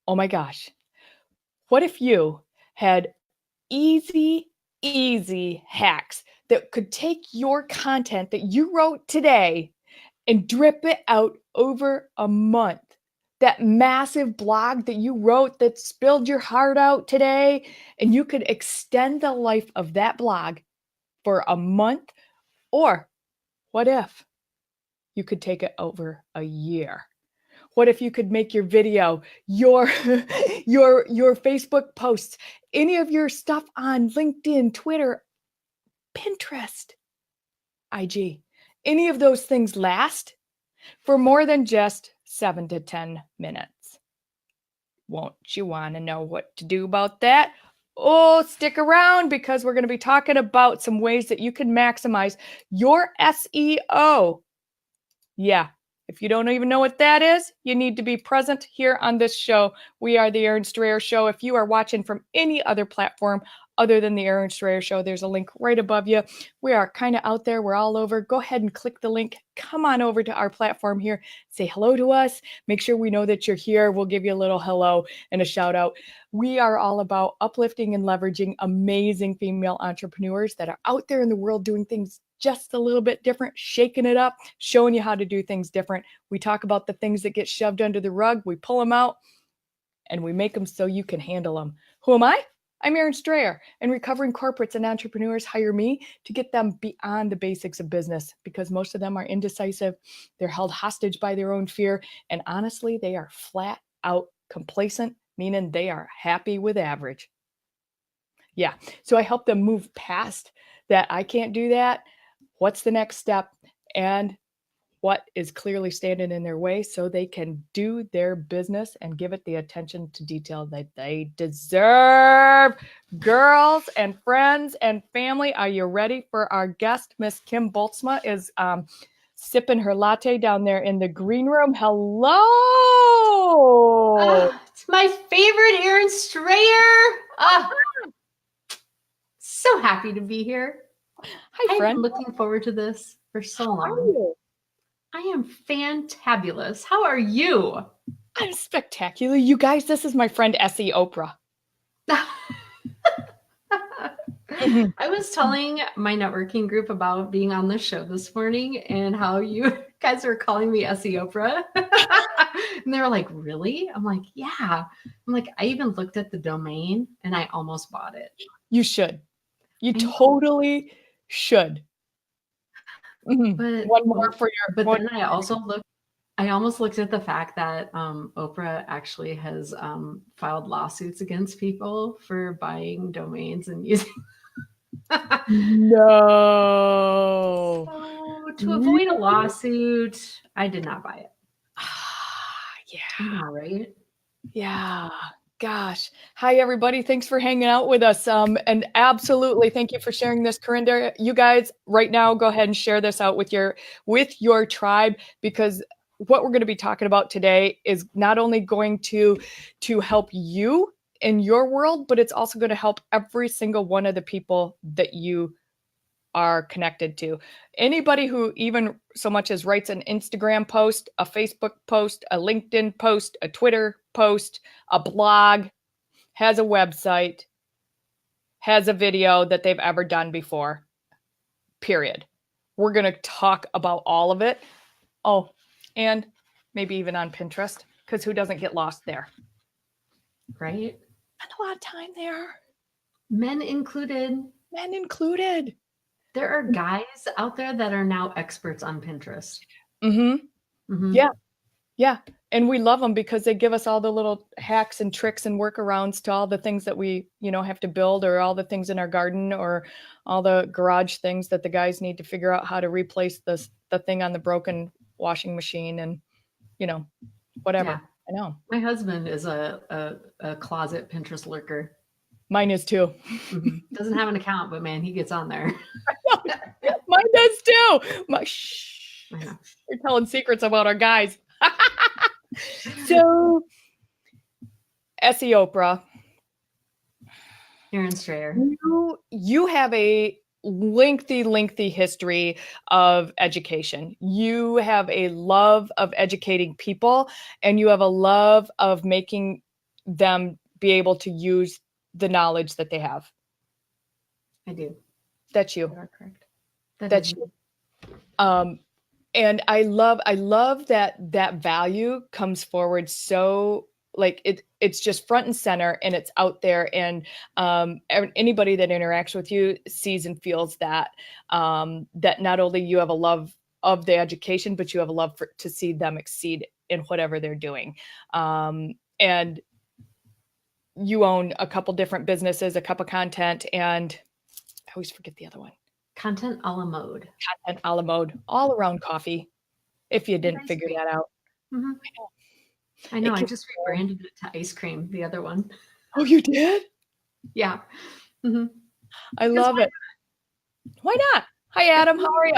Oh my gosh. What if you had easy hacks that could take your content that you wrote today and drip it out over a month? That massive blog that you wrote that spilled your heart out today, and you could extend the life of that blog for a month. Or what if you could take it over a year? What if you could make your video, your Facebook posts, any of your stuff on LinkedIn, Twitter, Pinterest, IG, any of those things last for more than just 7 to 10 minutes? Won't you want to know what to do about that? Oh, stick around, because we're going to be talking about some ways that you can maximize your SEO. Yeah. If you don't even know what that is, you need to be present here on this show. We are the Erin Strayer Show. If you are watching from any other platform other than the Erin Strayer Show, there's a link right above you. We are kind of out there. We're all over. Go ahead and click the link. Come on over to our platform here. Say hello to us. Make sure we know that you're here. We'll give you a little hello and a shout out. We are all about uplifting and leveraging amazing female entrepreneurs that are out there in the world doing things just a little bit different, shaking it up, showing you how to do things different. We talk about the things that get shoved under the rug. We pull them out and we make them so you can handle them. Who am I? I'm Erin Strayer, and recovering corporates and entrepreneurs hire me to get them beyond the basics of business, because most of them are indecisive. They're held hostage by their own fear. And honestly, they are flat out complacent, meaning they are happy with average. Yeah. So I help them move past that. I can't do that. What's the next step? And what is clearly standing in their way so they can do their business and give it the attention to detail that they deserve. Girls and friends and family, are you ready for our guest? Miss Kim Bultsma is sipping her latte down there in the green room. Hello. It's my favorite Erin Strayer. So happy to be here. Hi, friend. I've been looking forward to this for so long. I am fantabulous. How are you? I'm spectacular. You guys, this is my friend Essie Oprah. I was telling my networking group about being on the show this morning and how you guys were calling me Essie Oprah. And they were like, really? I'm like, yeah. I'm like, I even looked at the domain and I almost bought it. You should. You totally should. But one more for your. But then I almost looked at the fact that Oprah actually has filed lawsuits against people for buying domains and using. No. So to avoid a lawsuit, I did not buy it. Yeah. I know, right? Yeah. Gosh. Hi, everybody. Thanks for hanging out with us. And absolutely, thank you for sharing this, Corinda. You guys, right now, go ahead and share this out with your tribe, because what we're going to be talking about today is not only going to help you in your world, but it's also going to help every single one of the people that you are connected to. Anybody who even so much as writes an Instagram post, a Facebook post, a LinkedIn post, a Twitter post, a blog, has a website, has a video that they've ever done before, period. We're going to talk about all of it. Oh, and maybe even on Pinterest, because who doesn't get lost there? Right? Spend a lot of time there. Men included. Men included. There are guys out there that are now experts on Pinterest. Yeah. Yeah. And we love them because they give us all the little hacks and tricks and workarounds to all the things that we, have to build, or all the things in our garden, or all the garage things that the guys need to figure out how to replace the thing on the broken washing machine, and, whatever. Yeah. I know. My husband is a closet Pinterest lurker. Mine is too. Doesn't have an account, but man, he gets on there. Mine does too. We're telling secrets about our guys. So, Essie Oprah, Erin Strayer, you have a lengthy history of education. You have a love of educating people, and you have a love of making them be able to use the knowledge that they have. I do. That's you. You are correct. That's you. And I love that value comes forward. So like it's just front and center, and it's out there, and anybody that interacts with you sees and feels that that not only you have a love of the education, but you have a love to see them exceed in whatever they're doing. And you own a couple different businesses, a cup of content, and I always forget the other one. Content a la mode. Content a la mode, all around coffee. If you didn't figure that out. Mm-hmm. I know. I just rebranded it to ice cream, the other one. Oh, you did? Yeah. Mm-hmm. I love it. Why not? Hi, Adam. How are you?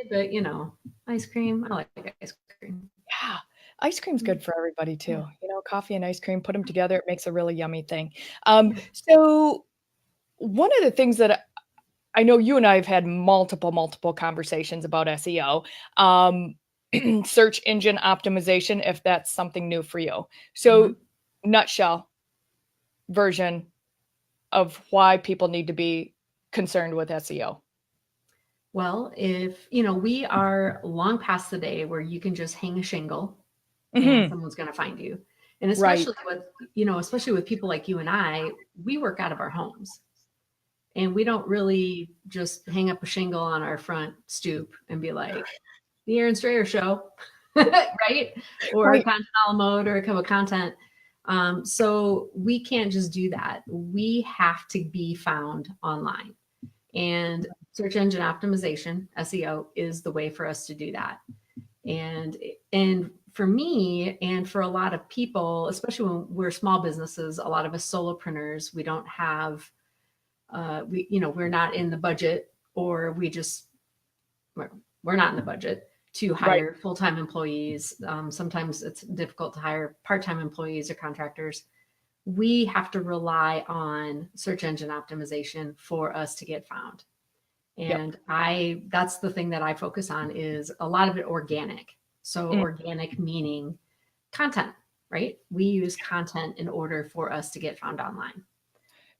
But, you know, ice cream. I like ice cream. Yeah. Ice cream's good for everybody, too. Yeah. You know, coffee and ice cream, put them together. It makes a really yummy thing. So one of the things that I know you and I have had multiple conversations about SEO, search engine optimization, if that's something new for you. So nutshell version of why people need to be concerned with SEO. Well, if, you know, we are long past the day where you can just hang a shingle and someone's going to find you. And especially with, you know, especially with people like you and I, we work out of our homes. And we don't really just hang up a shingle on our front stoop and be like, the Aaron Strayer Show, right? Or a content a la mode or a cup of content. So we can't just do that. We have to be found online. And search engine optimization, SEO, is the way for us to do that. And for me and for a lot of people, especially when we're small businesses, a lot of us solopreneurs, we don't have we're not in the budget, or we're not in the budget to hire full-time employees. Sometimes it's difficult to hire part-time employees or contractors. We have to rely on search engine optimization for us to get found. And that's the thing that I focus on, is a lot of it organic. So organic meaning content, right? We use content in order for us to get found online.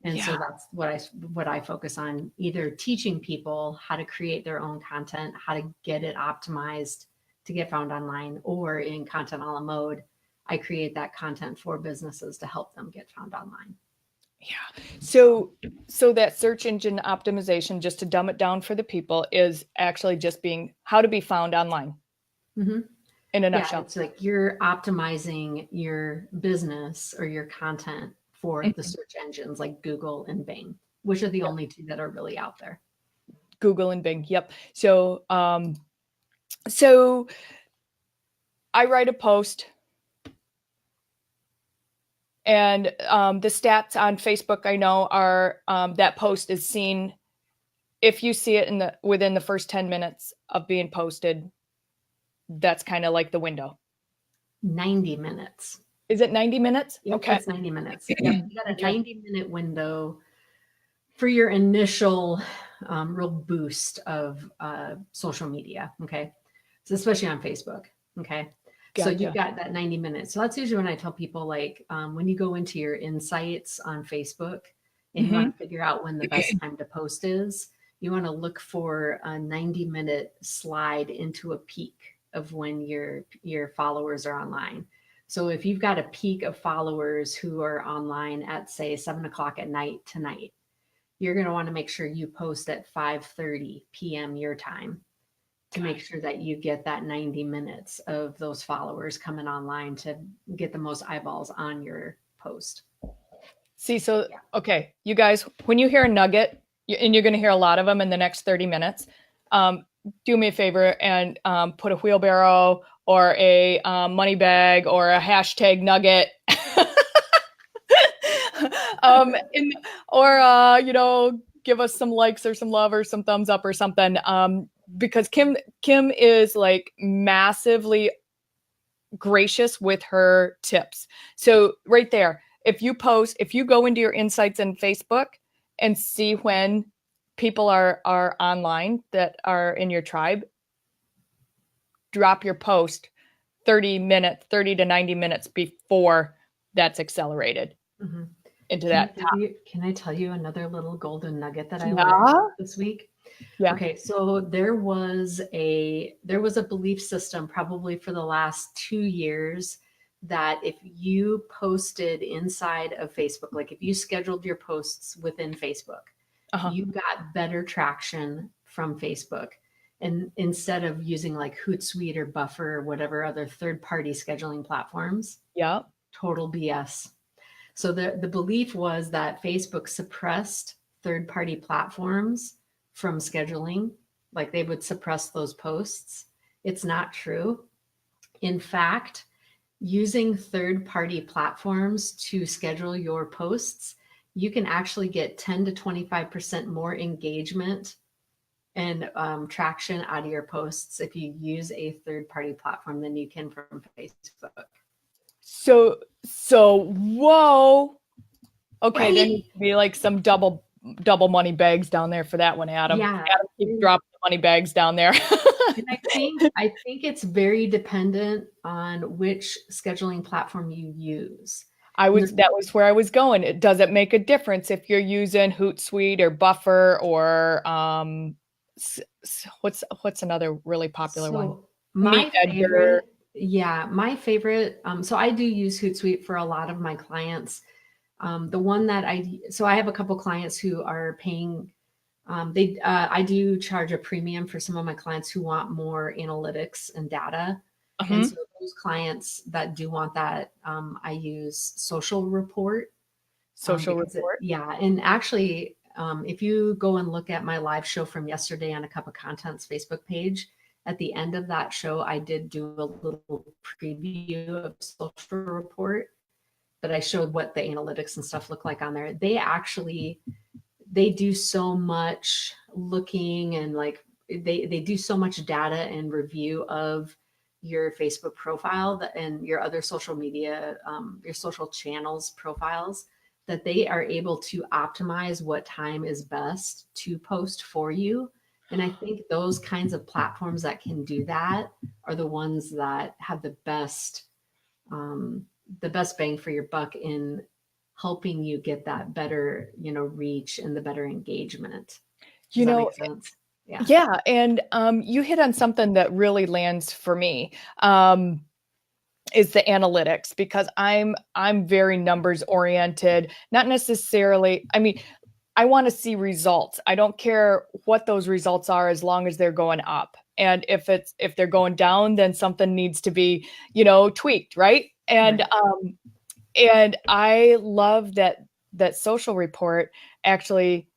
And so that's what I focus on, either teaching people how to create their own content, how to get it optimized to get found online, or in content a la mode, I create that content for businesses to help them get found online. Yeah. So that search engine optimization, just to dumb it down for the people, is actually just being how to be found online. In a nutshell. It's like you're optimizing your business or your content for the search engines like Google and Bing, which are the only two that are really out there. Google and Bing. Yep. So, so I write a post, and the stats on Facebook, I know, are that post is seen. If you see it within the first 10 minutes of being posted, that's kind of like the window. 90 minutes. Is it 90 minutes? Yep, okay. It's 90 minutes. Yep. You got a 90-minute window for your initial real boost of social media. Okay. So especially on Facebook. Okay. Gotcha. So you've got that 90 minutes. So that's usually when I tell people, like, when you go into your insights on Facebook and you want to figure out when the best time to post is, you want to look for a 90-minute slide into a peak of when your followers are online. So if you've got a peak of followers who are online at, say, 7:00 at night tonight, you're going to want to make sure you post at 5:30 p.m. your time to make sure that you get that 90 minutes of those followers coming online to get the most eyeballs on your post. See, so, okay, you guys, when you hear a nugget, and you're going to hear a lot of them in the next 30 minutes, do me a favor and put a wheelbarrow or a money bag or a hashtag nugget give us some likes or some love or some thumbs up or something, because Kim is like massively gracious with her tips. So right there, if you go into your insights in Facebook and see when people are online that are in your tribe, drop your post 30 to 90 minutes before that's accelerated. Mhm. into Can I that tell top. you, can I tell you another little golden nugget that I learned Yeah. this week? Yeah. Okay, so there was a belief system probably for the last 2 years that if you posted inside of Facebook, like if you scheduled your posts within Facebook, Uh-huh. you got better traction from Facebook. And instead of using like Hootsuite or Buffer or whatever other third-party scheduling platforms, Yeah. total BS. So the belief was that Facebook suppressed third-party platforms from scheduling, like they would suppress those posts. It's not true. In fact, using third-party platforms to schedule your posts, you can actually get 10 to 25% more engagement and traction out of your posts if you use a third-party platform than you can from Facebook. So whoa. Okay, there needs Right? to be like some double money bags down there for that one, Adam. Yeah. Adam keeps dropping the money bags down there. And I think it's very dependent on which scheduling platform you use. And That was where I was going. Does it make a difference if you're using Hootsuite or Buffer or what's another really popular one? so Meet my Edgar. favorite, yeah, my favorite. So I do use Hootsuite for a lot of my clients. The one that I have a couple clients who are paying. I do charge a premium for some of my clients who want more analytics and data. And Uh-huh. so those clients that do want that, I use Social Report, Social because Report. yeah, and actually, if you go and look at my live show from yesterday on a Cup of Contents Facebook page, at the end of that show, I did do a little preview of Social Report that I showed what the analytics and stuff look like on there. They do so much looking and like they do so much data and review of your Facebook profile and your other social media, your social channels profiles, that they are able to optimize what time is best to post for you. And I think those kinds of platforms that can do that are the ones that have um, the best bang for your buck in helping you get that better, reach and the better engagement. Does You that know, make sense? Yeah. yeah, and you hit on something that really lands for me. Is the analytics, because I'm very numbers oriented, not necessarily. I mean, I want to see results. I don't care what those results are as long as they're going up. And if they're going down, then something needs to be, tweaked, right? And Right. and I love that Social Report actually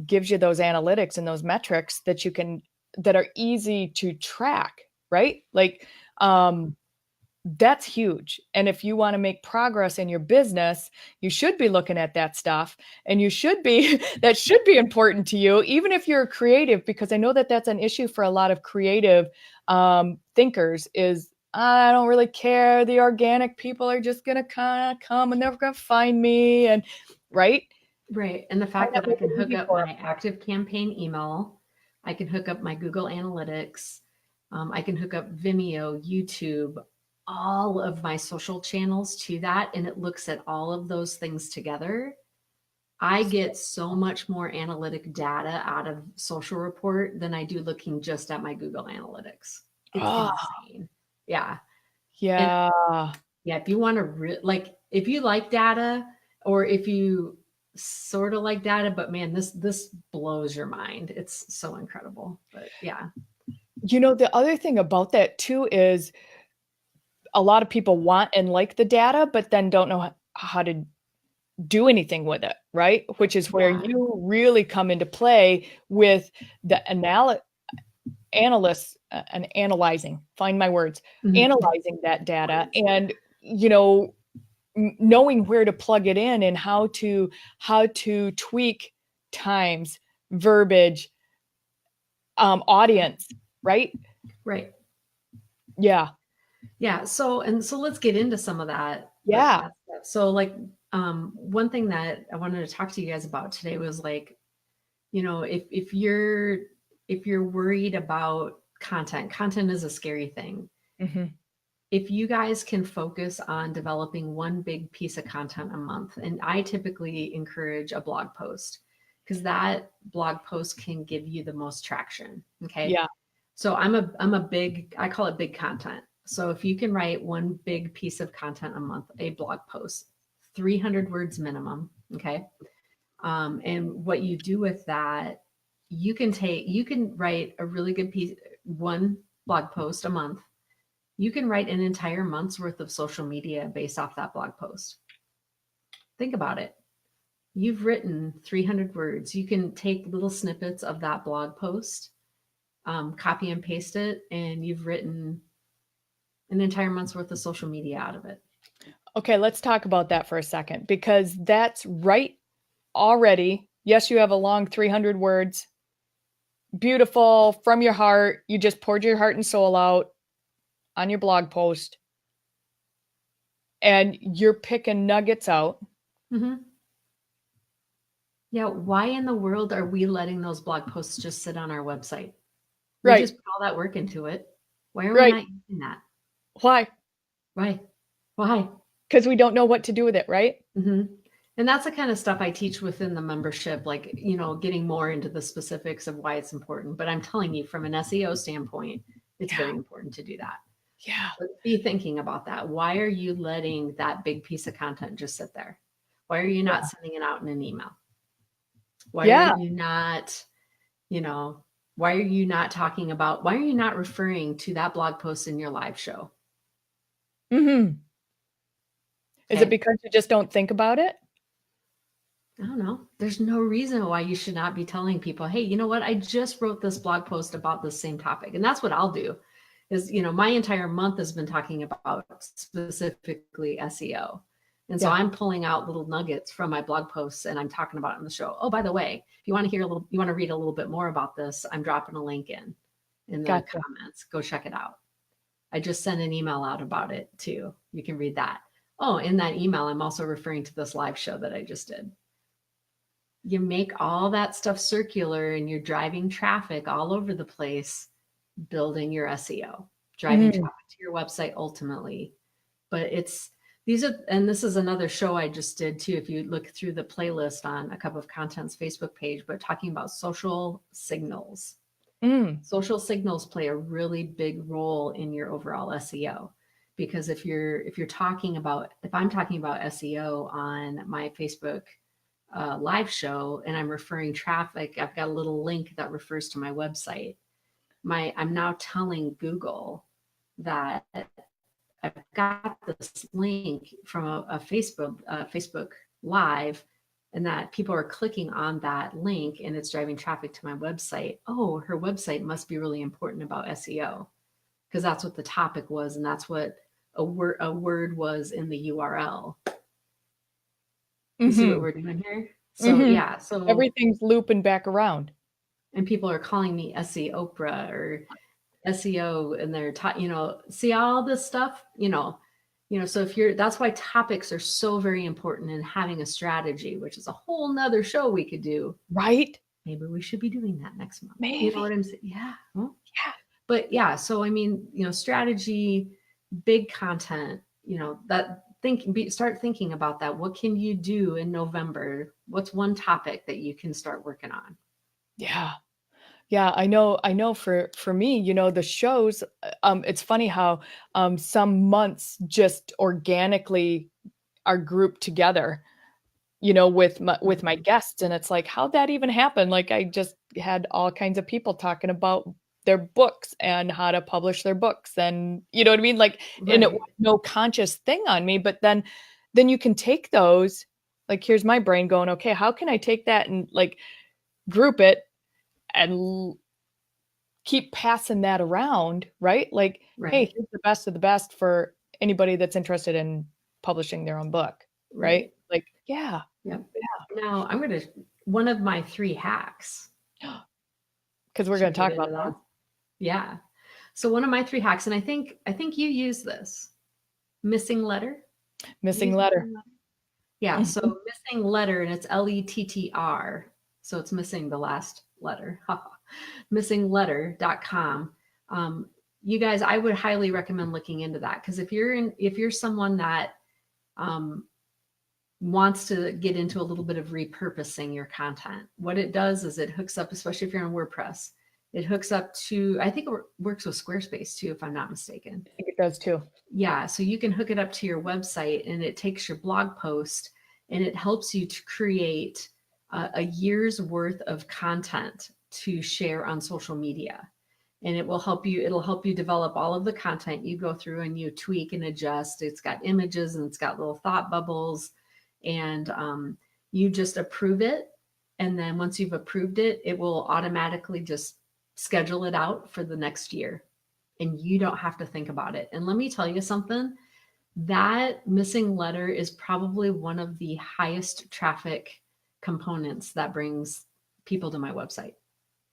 gives you those analytics and those metrics that are easy to track, right? Like that's huge. And if you want to make progress in your business, you should be looking at that stuff, and that should be important to you, even if you're creative, because I know that that's an issue for a lot of creative thinkers is I don't really care. The organic people are just going to kind of come and they're going to find me. And right. Right. And the Why fact not that I make it can hook easy up for my active campaign email, I can hook up my Google Analytics, I can hook up Vimeo, YouTube, all of my social channels to that, and it looks at all of those things together. I get so much more analytic data out of Social Report than I do looking just at my Google Analytics. It's them? Oh, insane. Yeah. And yeah. yeah, if you want to like if you like data, or if you sort of like data, but man, this blows your mind. It's so incredible. But yeah. The other thing about that too is a lot of people want and like the data, but then don't know how to do anything with it, right? Which is where Yeah. you really come into play with the analysts and analyzing, find my words, Mhm. analyzing that data and, knowing where to plug it in and how to tweak times, verbiage, audience, right? Right. Yeah. Yeah. So let's get into some of that. Yeah. That stuff. So like one thing that I wanted to talk to you guys about today was like, if you're worried about content is a scary thing. Mhm. if you guys can focus on developing one big piece of content a month, and I typically encourage a blog post because that blog post can give you the most traction. Okay. Yeah. So I call it big content. So if you can write one big piece of content a month, a blog post, 300 words minimum. Okay. And what you do with that, you can write a really good piece, one blog post a month. You can write an entire month's worth of social media based off that blog post. Think about it. You've written 300 words. You can take little snippets of that blog post, copy and paste it, and you've written an entire month's worth of social media out of it. Okay, let's talk about that for a second, because that's right already. Yes, you have a long 300 words, beautiful, from your heart. You just poured your heart and soul out on your blog post, and you're picking nuggets out. Mm-hmm. Yeah, why in the world are we letting those blog posts just sit on our website? We Right. just put all that work into it. Why are Right. we not using that? Why? Why? Because we don't know what to do with it, right? Mm-hmm. And that's the kind of stuff I teach within the membership, like, getting more into the specifics of why it's important. But I'm telling you, from an SEO standpoint, it's very important to do that. Yeah. But be thinking about that. Why are you letting that big piece of content just sit there? Why are you not sending it out in an email? Why are you not, why are you not referring to that blog post in your live show? Mm-hmm. Is Okay. it because you just don't think about it? I don't know. There's no reason why you should not be telling people, hey, you know what? I just wrote this blog post about this same topic. And that's what I'll do is, my entire month has been talking about specifically SEO. And so I'm pulling out little nuggets from my blog posts and I'm talking about it on the show. Oh, by the way, if you want to read a little bit more about this, I'm dropping a link in the comments. Go check it out. I just sent an email out about it too. You can read that. Oh, in that email, I'm also referring to this live show that I just did. You make all that stuff circular and you're driving traffic all over the place, building your SEO, driving traffic to your website ultimately. But this is another show I just did too. If you look through the playlist on A Cup of Content's Facebook page, but talking about social signals. Social signals play a really big role in your overall SEO. Because if I'm talking about SEO on my Facebook live show and I'm referring traffic, I've got a little link that refers to my website. I'm now telling Google that I've got this link from a Facebook live, and that people are clicking on that link and it's driving traffic to my website. Oh, her website must be really important about SEO, because that's what the topic was, and that's what a word was in the URL. You see what we're doing here? So so everything's looping back around. And people are calling me SE Oprah or SEO, and they're see all this stuff, so that's why topics are so very important, in having a strategy, which is a whole nother show we could do. Right? Maybe we should be doing that next month. Maybe. You know what I'm saying? Yeah. Well, yeah. But yeah, so I mean, strategy, big content, start thinking about that. What can you do in November? What's one topic that you can start working on? Yeah. Yeah, I know for me, the shows, it's funny how some months just organically are grouped together, with my guests, and it's like, how'd that even happen? Like, I just had all kinds of people talking about their books and how to publish their books, and you know what I mean? Like, and it was no conscious thing on me, but then you can take those, like, here's my brain going, okay, how can I take that and like group it and keep passing that around, right? Like, hey, here's the best of the best for anybody that's interested in publishing their own book, right? Like, yeah. Now I'm one of my 3 hacks. Because we're going to talk about that. Yeah. So one of my 3 hacks, and I think you use this, missing letter. Missing letter. Yeah. So missing letter, and it's LETTR. So it's missing the last letter. Missingletter.com. you guys, I would highly recommend looking into that, because if you're someone that wants to get into a little bit of repurposing your content, what it does is it hooks up, especially if you're on WordPress, it hooks up to, I think it works with Squarespace too, if I'm not mistaken. I think it does too. Yeah, so you can hook it up to your website, and it takes your blog post and it helps you to create a year's worth of content to share on social media. And it'll help you develop all of the content. You go through and you tweak and adjust. It's got images and it's got little thought bubbles, and you just approve it. And then once you've approved it, it will automatically just schedule it out for the next year, and you don't have to think about it. And let me tell you something, that missing letter is probably one of the highest traffic components that brings people to my website.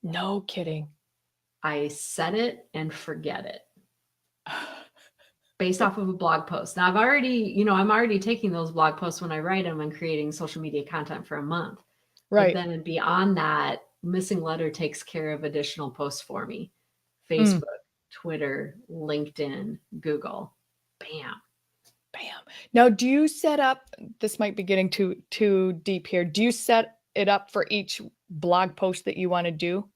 No kidding. I set it and forget it based off of a blog post. Now I'm already taking those blog posts when I write them and creating social media content for a month. Right. But then beyond that, missing letter takes care of additional posts for me. Facebook, Twitter, LinkedIn, Google. Bam. Bam. Now, do you set up, this might be getting too deep here. Do you set it up for each blog post that you want to do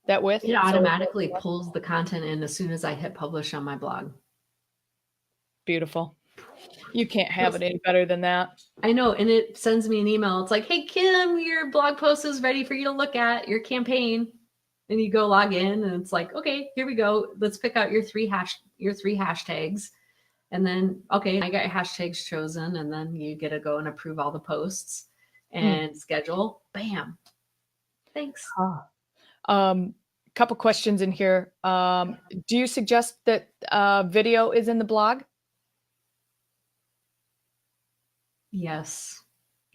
that with? It automatically pulls the content in as soon as I hit publish on my blog. Beautiful. You can't have it any better than that. I know. And it sends me an email. It's like, hey, Kim, your blog post is ready for you to look at, your campaign. And you go log in, and it's like, okay, here we go. Let's pick out your three hashtags. And then, okay, I got hashtags chosen, and then you get to go and approve all the posts and schedule. Bam. Thanks. Couple questions in here. Do you suggest that video is in the blog? Yes.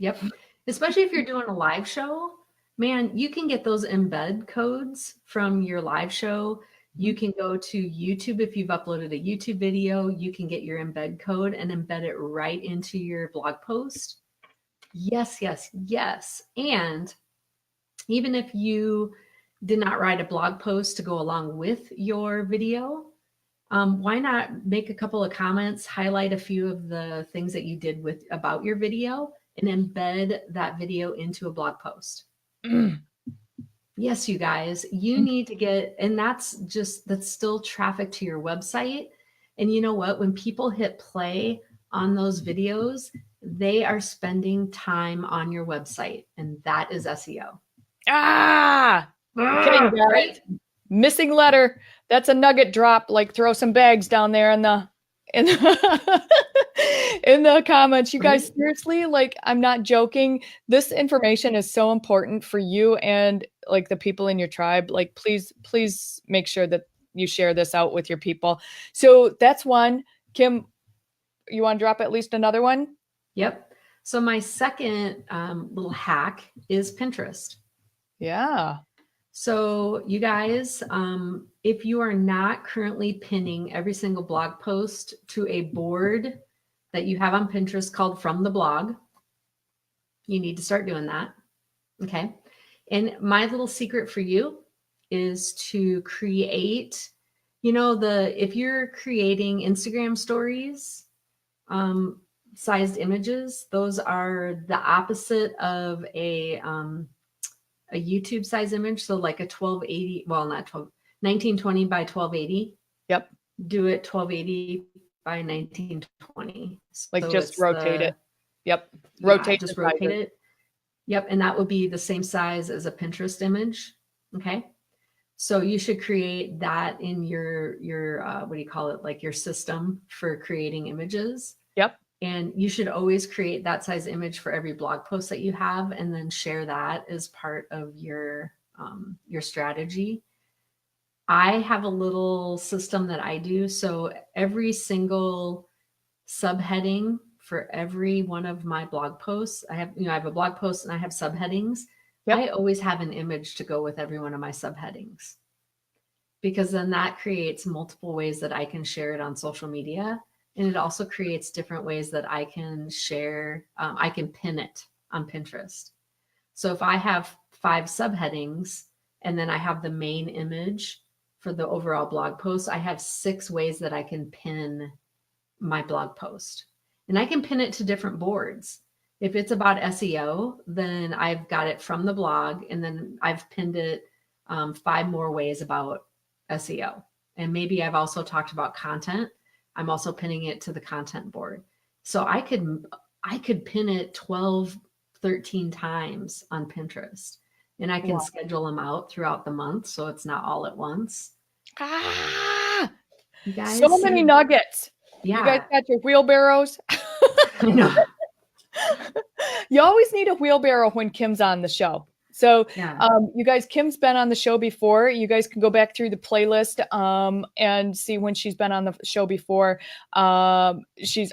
Yep. Especially if you're doing a live show, man, you can get those embed codes from your live show. You can go to YouTube. If you've uploaded a YouTube video, you can get your embed code and embed it right into your blog post. Yes, yes, yes. And even if you did not write a blog post to go along with your video, why not make a couple of comments, highlight a few of the things that you did about your video, and embed that video into a blog post. Yes, you guys, you need to get, and that's still traffic to your website. And you know what? When people hit play on those videos, they are spending time on your website, and that is SEO. Okay, right? Missing letter. That's a nugget drop. Like, throw some bags down there in the in the comments. You guys, seriously, like, I'm not joking. This information is so important for you and like the people in your tribe. Like, please make sure that you share this out with your people. So that's one. Kim, you want to drop at least another one? Yep. So my second little hack is Pinterest. Yeah. So you guys, if you are not currently pinning every single blog post to a board that you have on Pinterest called From the Blog, you need to start doing that. Okay. And my little secret for you is to create, if you're creating Instagram stories, sized images, those are the opposite of a YouTube size image. So like a 1920 by 1280. Yep. Do it 1280 by 1920. Like, just rotate it. Yep. Rotate it. Yep. And that would be the same size as a Pinterest image. Okay. So you should create that in your what do you call it? Like your system for creating images. Yep. And you should always create that size image for every blog post that you have, and then share that as part of your strategy. I have a little system that I do. So every single subheading for every one of my blog posts, I have a blog post and I have subheadings. Yep. I always have an image to go with every one of my subheadings, because then that creates multiple ways that I can share it on social media. And it also creates different ways that I can share, I can pin it on Pinterest. So if I have 5 subheadings and then I have the main image for the overall blog post, I have 6 ways that I can pin my blog post. And I can pin it to different boards. If it's about SEO, then I've got it from the blog, and then I've pinned it 5 more ways about SEO. And maybe I've also talked about content. I'm also pinning it to the content board. So I could pin it 12, 13 times on Pinterest, and I can schedule them out throughout the month, so it's not all at once. You guys, so many nuggets. Yeah. You guys got your wheelbarrows. I know. You always need a wheelbarrow when Kim's on the show. So you guys, Kim's been on the show before. You guys can go back through the playlist and see when she's been on the show before. This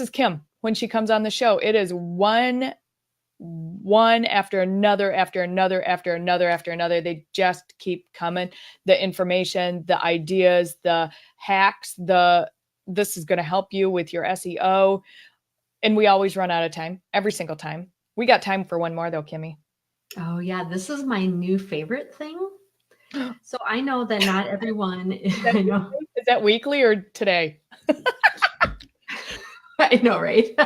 is Kim when she comes on the show. It is one after another, after another, after another, after another. They just keep coming. The information, the ideas, the hacks, this is going to help you with your SEO. And we always run out of time every single time. We got time for one more though, Kimmy. Oh yeah. This is my new favorite thing. So I know that not everyone is that weekly or today? I know, right?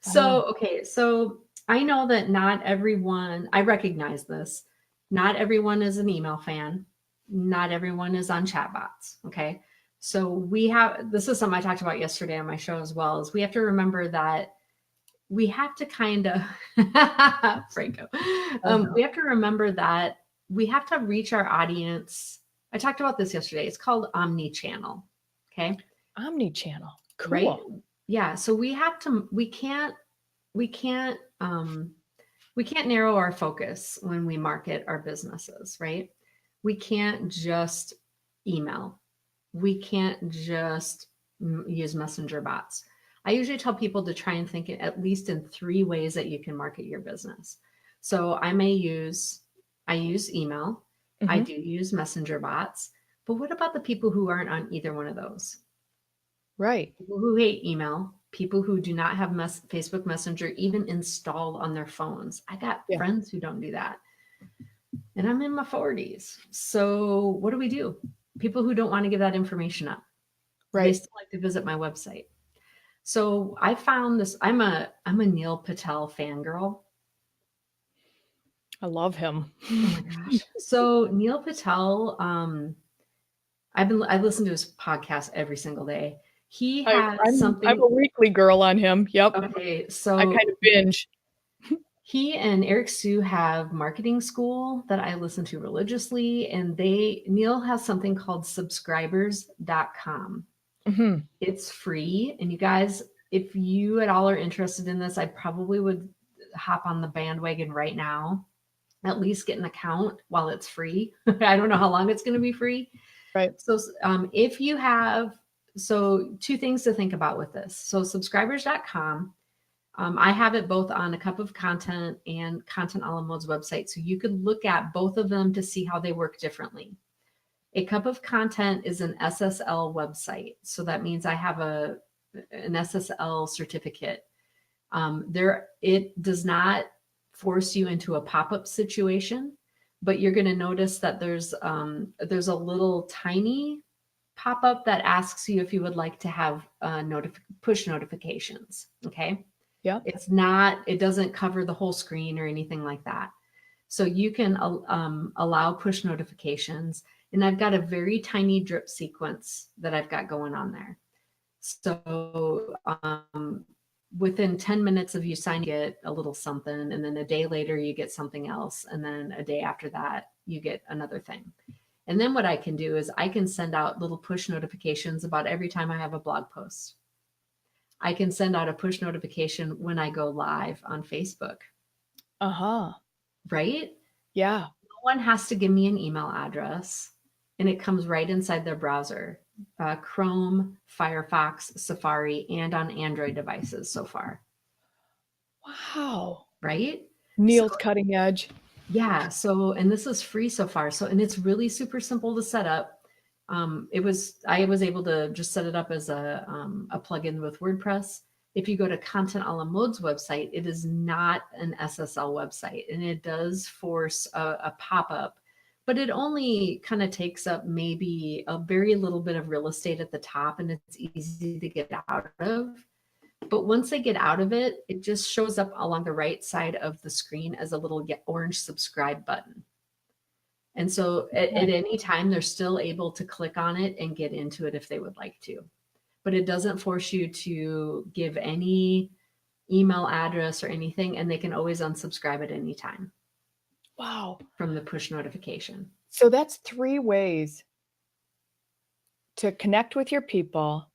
So I know that not everyone, I recognize this. Not everyone is an email fan. Not everyone is on chatbots. Okay. So this is something I talked about yesterday on my show as well, is we have to remember that we have to kind of, Franco, we have to remember that we have to reach our audience. I talked about this yesterday. It's called omni-channel. Okay. Omni-channel. Cool. Right? Yeah. So we can't narrow our focus when we market our businesses, right? We can't just email. We can't just use messenger bots. I usually tell people to try and think at least in 3 ways that you can market your business. So I use email. Mm-hmm. I do use messenger bots, but what about the people who aren't on either one of those? Right. People who hate email, people who do not have Facebook Messenger even installed on their phones. I got friends who don't do that. And I'm in my 40s. So what do? People who don't want to give that information up. Right. They still like to visit my website. So I found this. I'm a Neil Patel fangirl. I love him. Oh my gosh. So Neil Patel, I listen to his podcast every single day. He has something. I'm a weekly girl on him. Yep. Okay. So I kind of binge. He and Eric Sue have marketing school that I listen to religiously. And Neil has something called subscribers.com. Mm-hmm. It's free. And you guys, if you at all are interested in this, I probably would hop on the bandwagon right now, at least get an account while it's free. I don't know how long it's going to be free. Right. So if you have, 2 things to think about with this. So subscribers.com, I have it both on A Cup of Content and Content a la Mode's website. So you could look at both of them to see how they work differently. A Cup of Content is an SSL website. So that means I have an SSL certificate. It does not force you into a pop-up situation, but you're going to notice that there's a little tiny pop-up that asks you if you would like to have push notifications. Okay. Yeah. It doesn't cover the whole screen or anything like that. So you can allow push notifications. And I've got a very tiny drip sequence that I've got going on there. So within 10 minutes of you signing, you get a little something. And then a day later, you get something else. And then a day after that, you get another thing. And then what I can do is I can send out little push notifications about every time I have a blog post. I can send out a push notification when I go live on Facebook. Uh-huh. Right? Yeah. No one has to give me an email address, and it comes right inside their browser. Chrome, Firefox, Safari, and on Android devices so far. Wow. Right? Neil's cutting edge. Yeah. So, and this is free so far. So, and it's really super simple to set up. I was able to just set it up as a plugin with WordPress. If you go to Content a la Mode's website, it is not an SSL website, and it does force a pop-up, but it only kind of takes up maybe a very little bit of real estate at the top, and it's easy to get out of. But once they get out of it, it just shows up along the right side of the screen as a little orange subscribe button. And so at any time, they're still able to click on it and get into it if they would like to. But it doesn't force you to give any email address or anything, and they can always unsubscribe at any time. Wow. From the push notification. So that's 3 ways to connect with your people.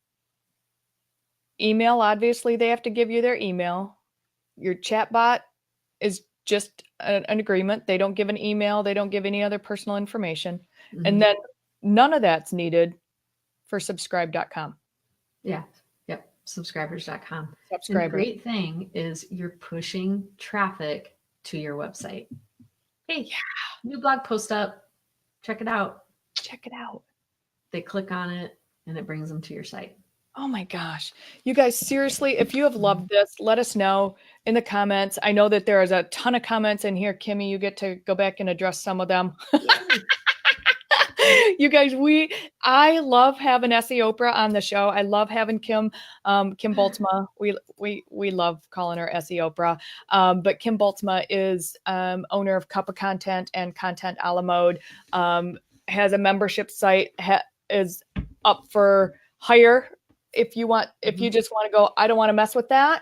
Email, obviously, they have to give you their email. Your chat bot is just an agreement. They don't give an email. They don't give any other personal information. Mm-hmm. And then none of that's needed for subscribe.com. Yeah. Yep. Subscribers.com. Subscribers. And the great thing is you're pushing traffic to your website. Hey, yeah, new blog post up. Check it out. Check it out. They click on it and it brings them to your site. Oh my gosh. You guys, seriously, if you have loved this, let us know in the comments. I know that there is a ton of comments in here. Kimmy, you get to go back and address some of them. You guys, I love having SEO Oprah on the show. I love having Kim Bultsma. We love calling her SEO Oprah. But Kim Bultsma is owner of Cup of Content and Content a la Mode. Has a membership site, is up for hire. If you just want to go, I don't want to mess with that.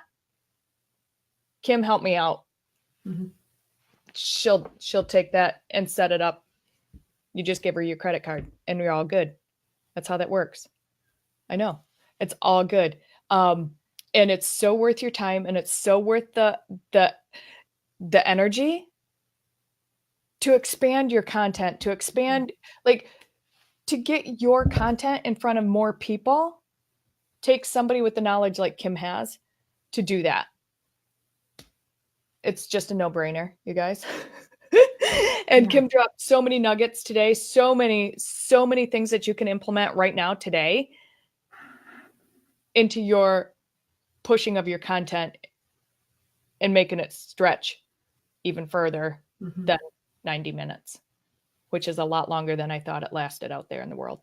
Kim, help me out. Mm-hmm. She'll take that and set it up. You just give her your credit card and you're all good. That's how that works. I know. It's all good. And it's so worth your time, and it's so worth the energy to expand your content, to expand, like, to get your content in front of more people. Takes somebody with the knowledge like Kim has to do that. It's just a no-brainer, you guys. And yeah. Kim dropped so many nuggets today, so many things that you can implement right now today into your pushing of your content and making it stretch even further than 90 minutes, which is a lot longer than I thought it lasted out there in the world.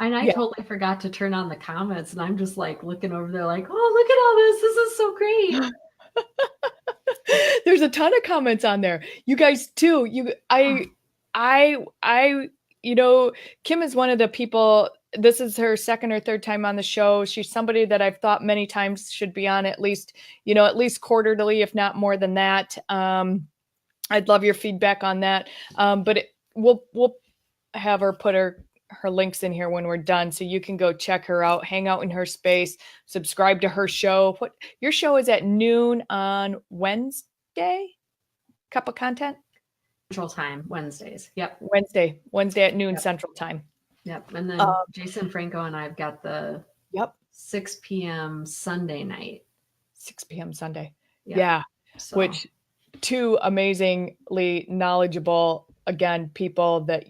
And I totally forgot to turn on the comments, and I'm just like looking over there like, oh, look at all this. This is so great. There's a ton of comments on there. You guys too. Kim is one of the people, this is her second or third time on the show. She's somebody that I've thought many times should be on at least quarterly, if not more than that. I'd love your feedback on that. But we'll have her put her links in here when we're done, so you can go check her out, hang out in her space, subscribe to her show. What your show is at noon on Wednesday? Cup of Content? Central Time, Wednesdays. Yep. Wednesday at noon Central Time. Yep. And then Jason Franco and I've got the 6 p.m. Sunday night. 6 p.m. Sunday. Yep. Yeah. So. Which two amazingly knowledgeable, again, people that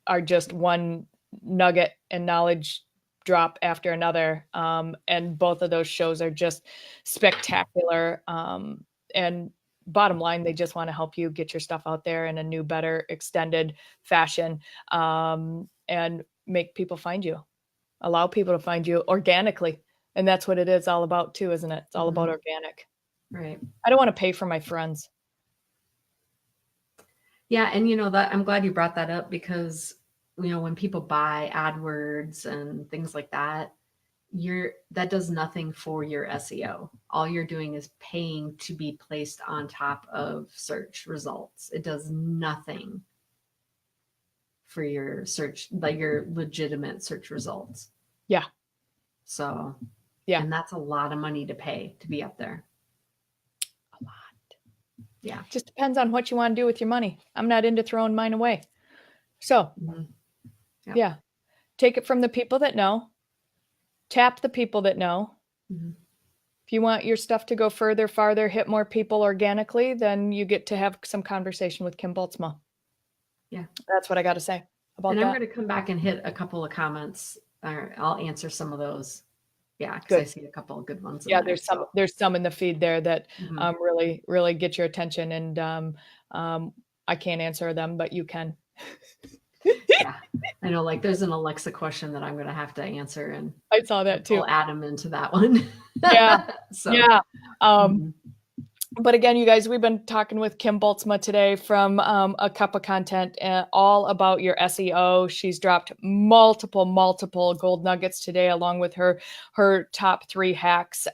are just one nugget and knowledge drop after another. And both of those shows are just spectacular. And bottom line, they just want to help you get your stuff out there in a new, better, extended fashion, and make people find you, allow people to find you organically. And that's what it is all about too, isn't it? It's all about organic. Right. I don't want to pay for my friends. Yeah. And that I'm glad you brought that up, because when people buy AdWords and things like that, that does nothing for your SEO. All you're doing is paying to be placed on top of search results. It does nothing for your search, like your legitimate search results. Yeah. So, yeah. And that's a lot of money to pay to be up there. A lot. Yeah. Just depends on what you want to do with your money. I'm not into throwing mine away. So, yeah, take it from the people that know. Tap the people that know. If you want your stuff to go farther, hit more people organically, then you get to have some conversation with Kim Bultsma. Yeah. That's what I got to say about that. And I'm going to come back and hit a couple of comments. I'll answer some of those. Yeah, because I see a couple of good ones. Yeah, there's some in the feed there that really, really get your attention. And I can't answer them, but you can. Yeah, I know. Like, there's an Alexa question that I'm going to have to answer, and I saw that too. We'll add them into that one. Yeah. So, yeah. But again, you guys, we've been talking with Kim Bultsma today from A Cup of Content, all about your SEO. She's dropped multiple gold nuggets today, along with her top 3 hacks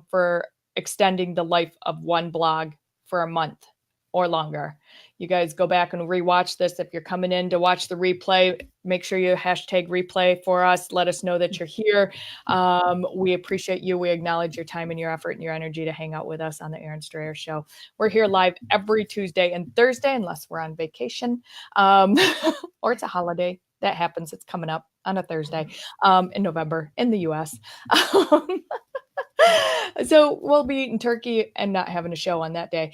for extending the life of one blog for a month or longer. You guys go back and rewatch this. If you're coming in to watch the replay, make sure you hashtag replay for us. Let us know that you're here. We appreciate you. We acknowledge your time and your effort and your energy to hang out with us on the Erin Strayer Show. We're here live every Tuesday and Thursday, unless we're on vacation or it's a holiday. That happens. It's coming up on a Thursday in November in the US. So we'll be eating turkey and not having a show on that day.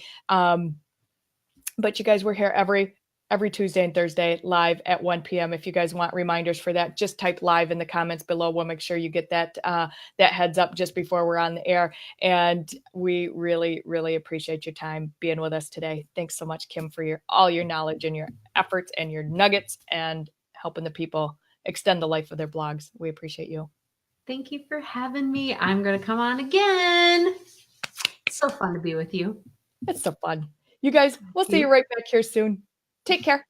But you guys, we're here every Tuesday and Thursday live at 1 p.m. If you guys want reminders for that, just type live in the comments below. We'll make sure you get that heads up just before we're on the air. And we really, really appreciate your time being with us today. Thanks so much, Kim, for all your knowledge and your efforts and your nuggets and helping the people extend the life of their blogs. We appreciate you. Thank you for having me. I'm going to come on again. It's so fun to be with you. It's so fun. You guys, we'll see you right back here soon. Take care.